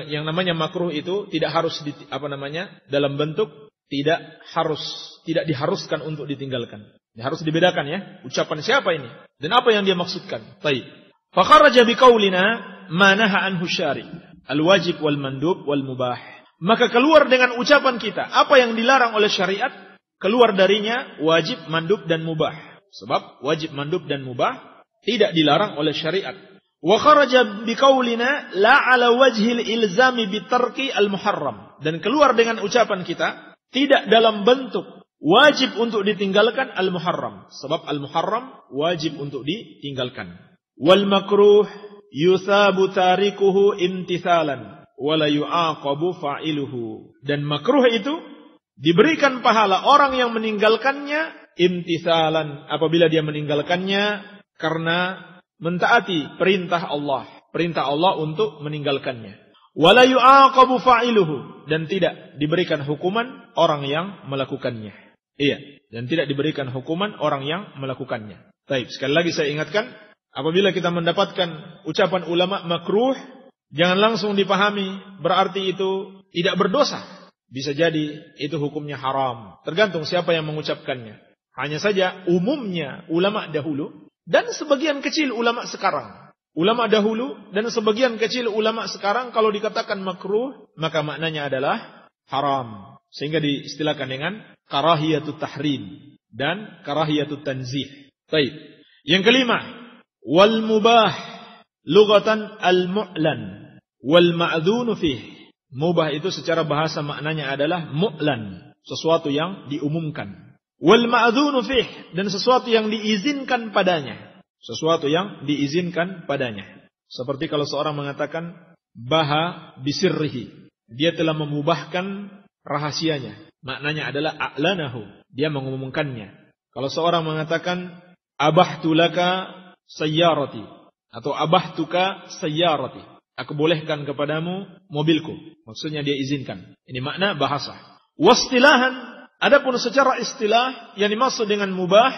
yang namanya makruh itu tidak harus dalam bentuk tidak diharuskan untuk ditinggalkan. Ini harus dibedakan ya, ucapan siapa ini dan apa yang dia maksudkan. Baik. Fa kharaja biqaulina ma naha anhu syari' al-wajib wal mandub wal mubah. Maka keluar dengan ucapan kita apa yang dilarang oleh syariat, keluar darinya wajib, mandub dan mubah. Sebab wajib, mandub dan mubah tidak dilarang oleh syariat. Wa kharaja biqaulina la 'ala wajhil ilzami bitarki al-muharram. Dan keluar dengan ucapan kita tidak dalam bentuk wajib untuk ditinggalkan al-muharram. Sebab al-muharram wajib untuk ditinggalkan. Wal makruh yusabu tarikuhu imtithalan wa la yu'aqabu fa'iluhu. Dan makruh itu diberikan pahala orang yang meninggalkannya imtithalan, apabila dia meninggalkannya karena mentaati perintah Allah untuk meninggalkannya. Wa la yu'aqabu fa'iluhu, dan tidak diberikan hukuman orang yang melakukannya. Iya, dan tidak diberikan hukuman orang yang melakukannya. Baik, sekali lagi saya ingatkan, apabila kita mendapatkan ucapan ulama makruh, jangan langsung dipahami berarti itu tidak berdosa. Bisa jadi itu hukumnya haram. Tergantung siapa yang mengucapkannya. Hanya saja umumnya ulama dahulu dan sebagian kecil ulama sekarang. Ulama dahulu dan sebagian kecil ulama sekarang kalau dikatakan makruh, maka maknanya adalah haram. Sehingga diistilahkan dengan karahiyatut tahrim dan karahiyatut tanzih. Baik. Yang kelima, wal mubah lughatan al mu'lan wal ma'dzunu fih. Mubah itu secara bahasa maknanya adalah mu'lan, sesuatu yang diumumkan. Wal ma'dzunu fih, dan sesuatu yang diizinkan padanya. Sesuatu yang diizinkan padanya. Seperti kalau seorang mengatakan baha bisirrihi, dia telah memubahkan rahasianya. Maknanya adalah a'lanahu, dia mengumumkannya. Kalau seorang mengatakan abahtu laka sayyarati atau abahtuka sayyarati, aku bolehkan kepadamu mobilku. Maksudnya dia izinkan. Ini makna bahasa. Wastilahan, adapun secara istilah yang dimaksud dengan mubah,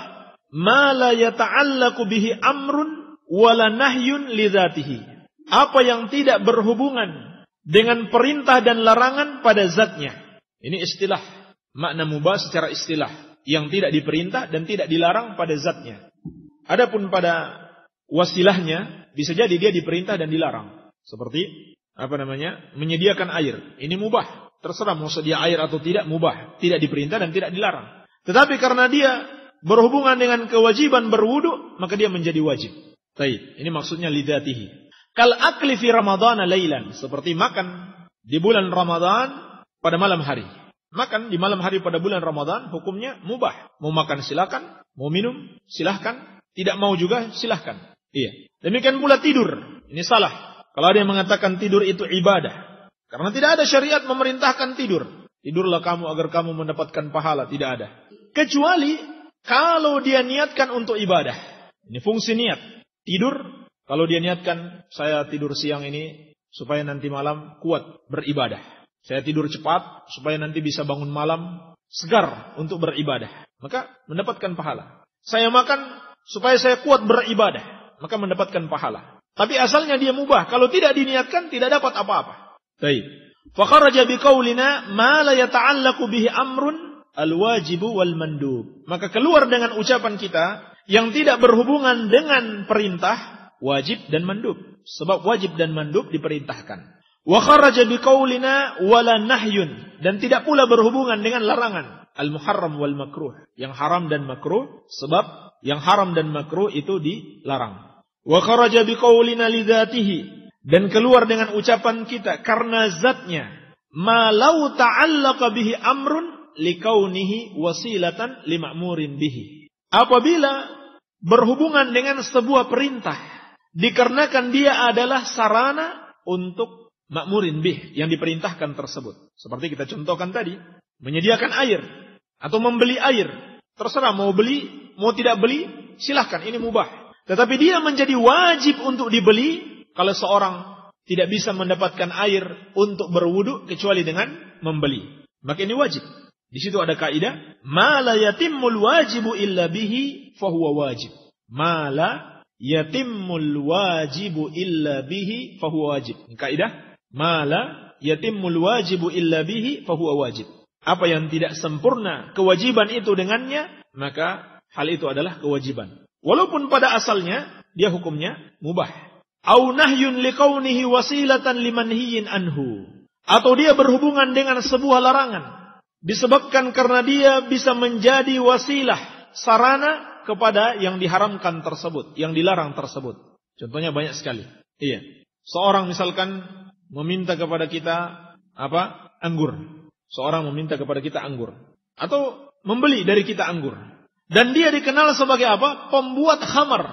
ma la yata'allaqu bihi amrun wala nahyun li dzatihi. Apa yang tidak berhubungan dengan perintah dan larangan pada zatnya. Ini istilah. Makna mubah secara istilah, yang tidak diperintah dan tidak dilarang pada zatnya. Adapun pada wasilahnya, bisa jadi dia diperintah dan dilarang. Seperti menyediakan air. Ini mubah. Terserah mau sedia air atau tidak, mubah. Tidak diperintah dan tidak dilarang. Tetapi karena dia berhubungan dengan kewajiban berwudu, maka dia menjadi wajib. Baik, ini maksudnya lidzatihi. Kal akli fi ramadhana lailan, seperti makan di bulan Ramadan pada malam hari. Makan di malam hari pada bulan Ramadan hukumnya mubah. Mau makan silakan, mau minum silahkan, tidak mau juga silahkan. Iya. Demikian pula tidur. Ini salah. Kalau ada yang mengatakan tidur itu ibadah. Karena tidak ada syariat memerintahkan tidur. Tidurlah kamu agar kamu mendapatkan pahala. Tidak ada. Kecuali kalau dia niatkan untuk ibadah. Ini fungsi niat. Tidur, kalau dia niatkan saya tidur siang ini supaya nanti malam kuat beribadah. Saya tidur cepat supaya nanti bisa bangun malam segar untuk beribadah. Maka mendapatkan pahala. Saya makan supaya saya kuat beribadah. Maka mendapatkan pahala. Tapi asalnya dia mubah. Kalau tidak diniatkan tidak dapat apa-apa. Baik. Fakharaja biqaulina ma la yata'allaqu bihi amrun al-wajibu wal mandub. Maka keluar dengan ucapan kita yang tidak berhubungan dengan perintah, wajib dan mandub. Sebab wajib dan mandub diperintahkan. Wa kharaja biqaulina wala nahyun, dan tidak pula berhubungan dengan larangan, al-muharram wal makruh, yang haram dan makruh, sebab yang haram dan makruh itu dilarang. Wa kharaja biqaulina lidzatihi, dan keluar dengan ucapan kita karena zatnya, ma law ta'allaqa bihi amrun likaunihi wasilatan lima'murin bihi. Apabila berhubungan dengan sebuah perintah dikarenakan dia adalah sarana untuk ma'murin bih, yang diperintahkan tersebut. Seperti kita contohkan tadi, menyediakan air atau membeli air. Terserah mau beli, mau tidak beli, silahkan, ini mubah. Tetapi dia menjadi wajib untuk dibeli kalau seorang tidak bisa mendapatkan air untuk berwudu kecuali dengan membeli. Maka ini wajib. Di situ ada kaidah, ma la yatimmul wajibu illa bihi fahuwa wajib. Ma la yatimmul wajibu illa bihi fahuwa wajib. Ini kaidah. Mala yatimmul wajibu illa bihi fahuwa wajib. Apa yang tidak sempurna kewajiban itu dengannya, maka hal itu adalah kewajiban. Walaupun pada asalnya dia hukumnya mubah. Au nahyun liqaunihi wasilatan limanhiyin anhu. Atau dia berhubungan dengan sebuah larangan disebabkan karena dia bisa menjadi wasilah, sarana kepada yang diharamkan tersebut, yang dilarang tersebut. Contohnya banyak sekali. Iya. Seorang misalkan meminta kepada kita anggur. Seorang meminta kepada kita anggur atau membeli dari kita anggur. Dan dia dikenal sebagai pembuat khamar.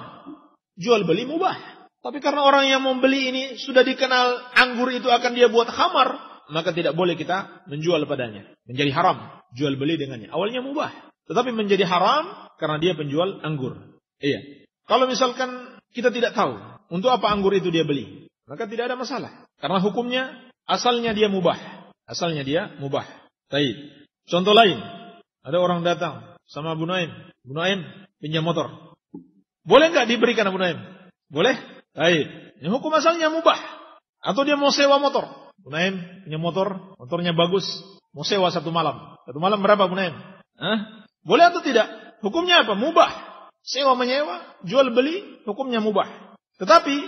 Jual beli mubah. Tapi karena orang yang membeli ini sudah dikenal anggur itu akan dia buat khamar, maka tidak boleh kita menjual padanya. Menjadi haram jual beli dengannya. Awalnya mubah, tetapi menjadi haram karena dia penjual anggur. Iya. Kalau misalkan kita tidak tahu untuk apa anggur itu dia beli, maka tidak ada masalah. Karena hukumnya asalnya dia mubah. Asalnya dia mubah. Baik. Contoh lain. Ada orang datang sama Abu Nuaim. Abu Nuaim pinjam motor. Boleh enggak diberikan Abu Nuaim? Boleh? Baik. Ini hukum asalnya mubah. Atau dia mau sewa motor. Abu Nuaim punya motor. Motornya bagus. Mau sewa 1 malam. 1 malam berapa Abu Nuaim? Boleh atau tidak? Hukumnya apa? Mubah. Sewa menyewa, jual beli, hukumnya mubah. Tetapi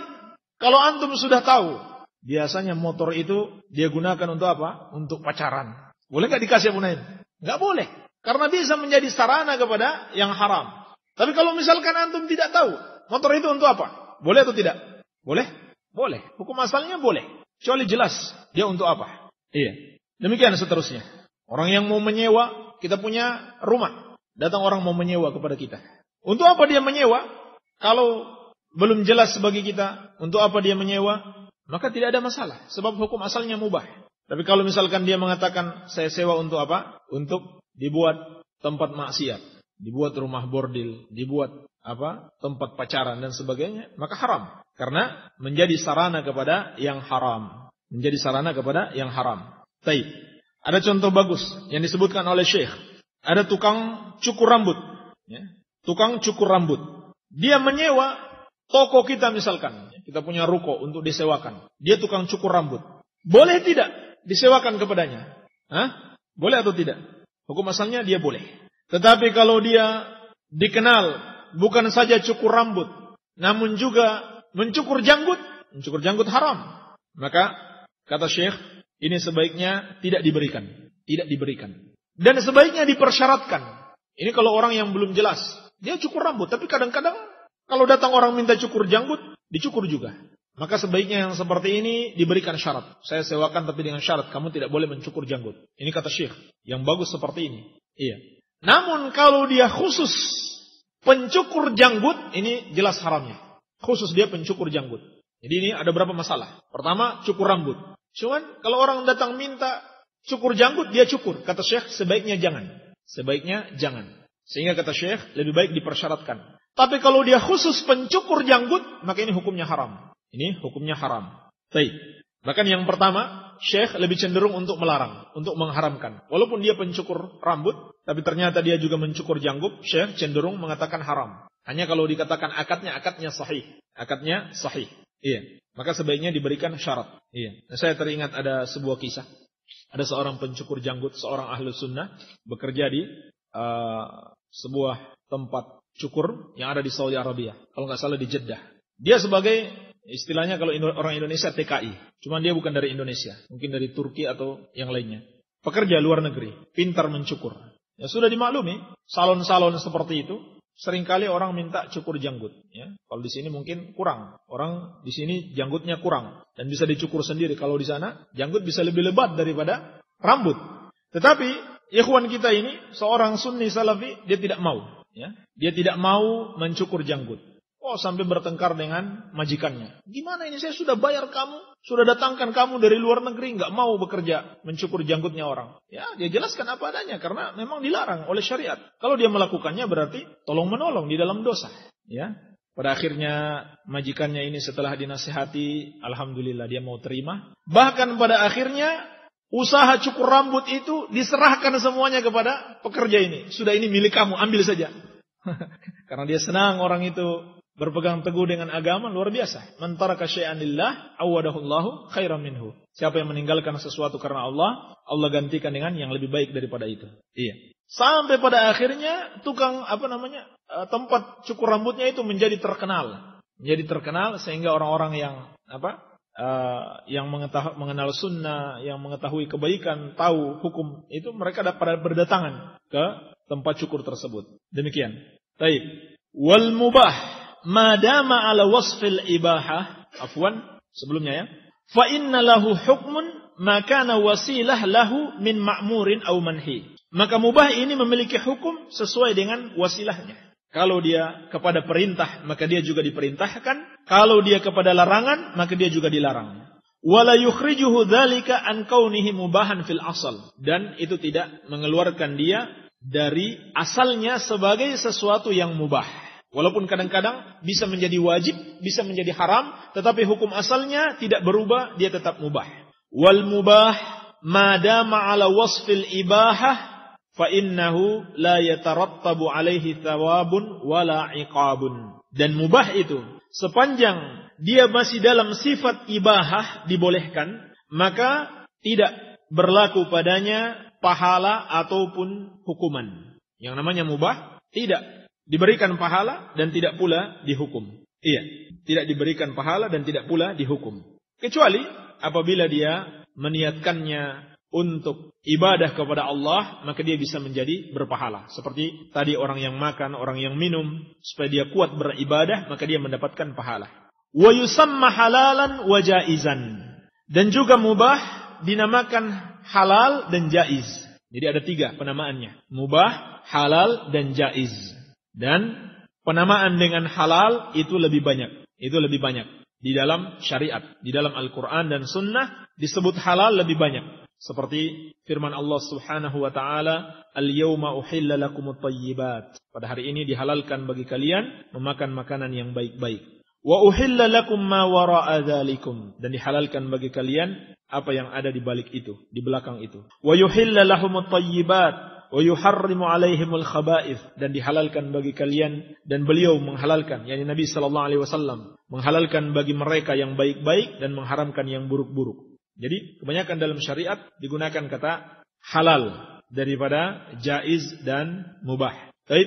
kalau antum sudah tahu, biasanya motor itu dia gunakan untuk apa? Untuk pacaran. Boleh nggak dikasih Abu Nuaim? Nggak boleh. Karena bisa menjadi sarana kepada yang haram. Tapi kalau misalkan antum tidak tahu, motor itu untuk apa? Boleh atau tidak? Boleh? Boleh. Hukum asalnya boleh. Kecuali jelas dia untuk apa. Iya. Demikian seterusnya. Orang yang mau menyewa, kita punya rumah. Datang orang mau menyewa kepada kita. Untuk apa dia menyewa? Kalau belum jelas bagi kita, untuk apa dia menyewa? Maka tidak ada masalah. Sebab hukum asalnya mubah. Tapi kalau misalkan dia mengatakan, saya sewa untuk apa? Untuk dibuat tempat maksiat. Dibuat rumah bordil. Dibuat tempat pacaran dan sebagainya. Maka haram. Karena menjadi sarana kepada yang haram. Menjadi sarana kepada yang haram. Baik. Ada contoh bagus yang disebutkan oleh Syekh. Ada tukang cukur rambut. Ya. Tukang cukur rambut. Dia menyewa toko kita misalkan. Kita punya ruko untuk disewakan. Dia tukang cukur rambut. Boleh tidak disewakan kepadanya? Hah? Boleh atau tidak? Hukum asalnya dia boleh. Tetapi kalau dia dikenal bukan saja cukur rambut, namun juga mencukur janggut. Mencukur janggut haram. Maka kata Syekh, ini sebaiknya tidak diberikan. Tidak diberikan. Dan sebaiknya dipersyaratkan. Ini kalau orang yang belum jelas. Dia cukur rambut. Tapi kadang-kadang kalau datang orang minta cukur janggut, dicukur juga. Maka sebaiknya yang seperti ini diberikan syarat. Saya sewakan tapi dengan syarat. Kamu tidak boleh mencukur janggut. Ini kata Syekh. Yang bagus seperti ini. Iya. Namun kalau dia khusus pencukur janggut, ini jelas haramnya. Khusus dia pencukur janggut. Jadi ini ada berapa masalah. Pertama, cukur rambut. Cuman kalau orang datang minta cukur janggut, dia cukur. Kata Syekh, sebaiknya jangan. Sebaiknya jangan. Sehingga kata Syekh, lebih baik dipersyaratkan. Tapi kalau dia khusus pencukur janggut, maka ini hukumnya haram. Ini hukumnya haram. Baik. Bahkan yang pertama, Syekh lebih cenderung untuk melarang, untuk mengharamkan. Walaupun dia pencukur rambut, tapi ternyata dia juga mencukur janggut, Syekh cenderung mengatakan haram. Hanya kalau dikatakan akadnya sahih. Akadnya sahih. Iya. Maka sebaiknya diberikan syarat. Iya. Nah, saya teringat ada sebuah kisah. Ada seorang pencukur janggut, seorang ahlu sunnah, bekerja di sebuah tempat cukur yang ada di Saudi Arabia. Kalau nggak salah di Jeddah. Dia sebagai, istilahnya kalau orang Indonesia TKI. Cuman dia bukan dari Indonesia. Mungkin dari Turki atau yang lainnya. Pekerja luar negeri. Pintar mencukur. Ya sudah dimaklumi. Salon-salon seperti itu. Seringkali orang minta cukur janggut. Ya. Kalau di sini mungkin kurang. Orang di sini janggutnya kurang. Dan bisa dicukur sendiri. Kalau di sana, janggut bisa lebih lebat daripada rambut. Tetapi, ikhwan kita ini, seorang sunni salafi, dia tidak mau. Ya. Dia tidak mau mencukur janggut. Oh, sampai bertengkar dengan majikannya. Gimana ini, saya sudah bayar kamu. Sudah datangkan kamu dari luar negeri. Nggak mau bekerja, mencukur janggutnya orang. Ya, dia jelaskan apa adanya. Karena memang dilarang oleh syariat. Kalau dia melakukannya berarti tolong menolong di dalam dosa. Ya. Pada akhirnya majikannya ini setelah dinasihati, alhamdulillah dia mau terima. Bahkan pada akhirnya usaha cukur rambut itu diserahkan semuanya kepada pekerja ini. Sudah, ini milik kamu, ambil saja. Karena dia senang orang itu berpegang teguh dengan agama, luar biasa. Man taraka syai'an lillah awadahullahu khairan minhu. Siapa yang meninggalkan sesuatu karena Allah, Allah gantikan dengan yang lebih baik daripada itu. Iya. Sampai pada akhirnya tukang tempat cukur rambutnya itu menjadi terkenal. Menjadi terkenal sehingga orang-orang yang yang mengenal sunnah, yang mengetahui kebaikan, tahu hukum itu, mereka dapat berdatangan ke tempat cukur tersebut. Demikian. Baik. Wal mubah madama ala wasfil ibahah, sebelumnya ya. Fa inna lahu hukmun ma kana wasilah lahu min ma'murin aw manhi. Maka mubah ini memiliki hukum sesuai dengan wasilahnya. Kalau dia kepada perintah, maka dia juga diperintahkan. Kalau dia kepada larangan, maka dia juga dilarang. Wala yukhrijuhu dzalika an kaunihi mubahan fil asal. Dan itu tidak mengeluarkan dia dari asalnya sebagai sesuatu yang mubah. Walaupun kadang-kadang bisa menjadi wajib, bisa menjadi haram, tetapi hukum asalnya tidak berubah, dia tetap mubah. Wal mubah madama ala wasfil ibahah fa innahu la yatarattabu alaihi thawabun wala iqabun. Dan mubah itu sepanjang dia masih dalam sifat ibahah, dibolehkan, maka tidak berlaku padanya pahala ataupun hukuman. Yang namanya mubah tidak diberikan pahala dan tidak pula dihukum. Iya, tidak diberikan pahala dan tidak pula dihukum. Kecuali apabila dia meniatkannya untuk ibadah kepada Allah, maka dia bisa menjadi berpahala. Seperti tadi orang yang makan, orang yang minum, supaya dia kuat beribadah, maka dia mendapatkan pahala. Wa yusamma halalan wa jaizan. Dan juga mubah dinamakan halal dan jaiz. Jadi ada 3 penamaannya. Mubah, halal, dan jaiz. Dan penamaan dengan halal itu lebih banyak. Itu lebih banyak. Di dalam syariat. Di dalam Al-Quran dan Sunnah disebut halal lebih banyak. Seperti firman Allah Subhanahu wa ta'ala, Al-yawma uhilla lakumut tayyibat. Pada hari ini dihalalkan bagi kalian memakan makanan yang baik-baik. Wa uhilla lakum ma wara'a dzalikum. Dan dihalalkan bagi kalian apa yang ada di balik itu, di belakang itu. Wa yuhilla lahumut tayyibat wa yuharrimu 'alaihimul khaba'ith. Dan dihalalkan bagi kalian, dan beliau menghalalkan, yakni Nabi sallallahu alaihi wasallam menghalalkan bagi mereka yang baik-baik dan mengharamkan yang buruk-buruk. Jadi kebanyakan dalam syariat digunakan kata halal daripada jaiz dan mubah. Baik,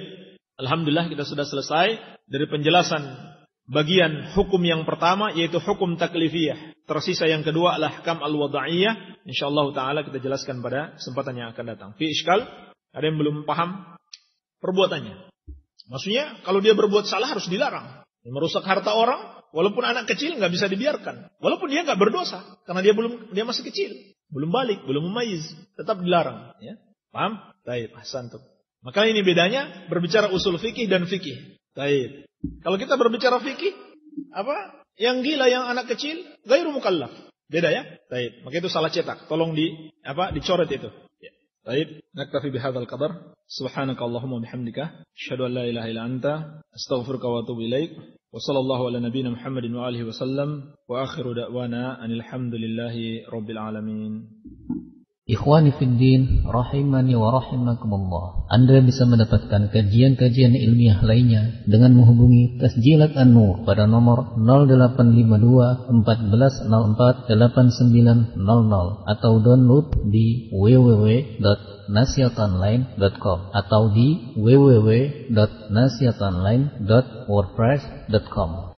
alhamdulillah kita sudah selesai dari penjelasan bagian hukum yang pertama, yaitu hukum taklifiyah. Tersisa yang kedua adalah ahkam al-wada'iyah. Insyaallah taala kita jelaskan pada kesempatan yang akan datang. Fi iskal, ada yang belum paham perbuatannya. Maksudnya kalau dia berbuat salah harus dilarang. Merusak harta orang, walaupun anak kecil nggak bisa dibiarkan. Walaupun dia nggak berdosa, karena dia masih kecil, belum balik, belum mumayyiz, tetap dilarang. Ya, paham? Baik, ahsantum. Maka ini bedanya berbicara usul fikih dan fikih. Baik. Kalau kita berbicara fikih, apa? Yang gila, yang anak kecil, ghairu mukallaf. Beda ya? Baik. Maka itu salah cetak. Tolong dicoret itu. Ya. Baik. Naktafi bihadzal qadar. Subhanakallahumma bihamdika, asyhadu an la ilaha illa anta, astaghfiruka wa atubu ilaik. Wa sallallahu ala nabiyyina Muhammadin wa alihi wasallam. Wa akhiru da'wana anil hamdulillahi rabbil alamin. Ikhwani fiddin, rahimani wa rahimakumullah. Anda bisa mendapatkan kajian-kajian ilmiah lainnya dengan menghubungi Tasjilat An-Nur pada nomor 0852 1404 8900 atau download di www.nasihatonline.com atau di www.nasihatonline.wordpress.com.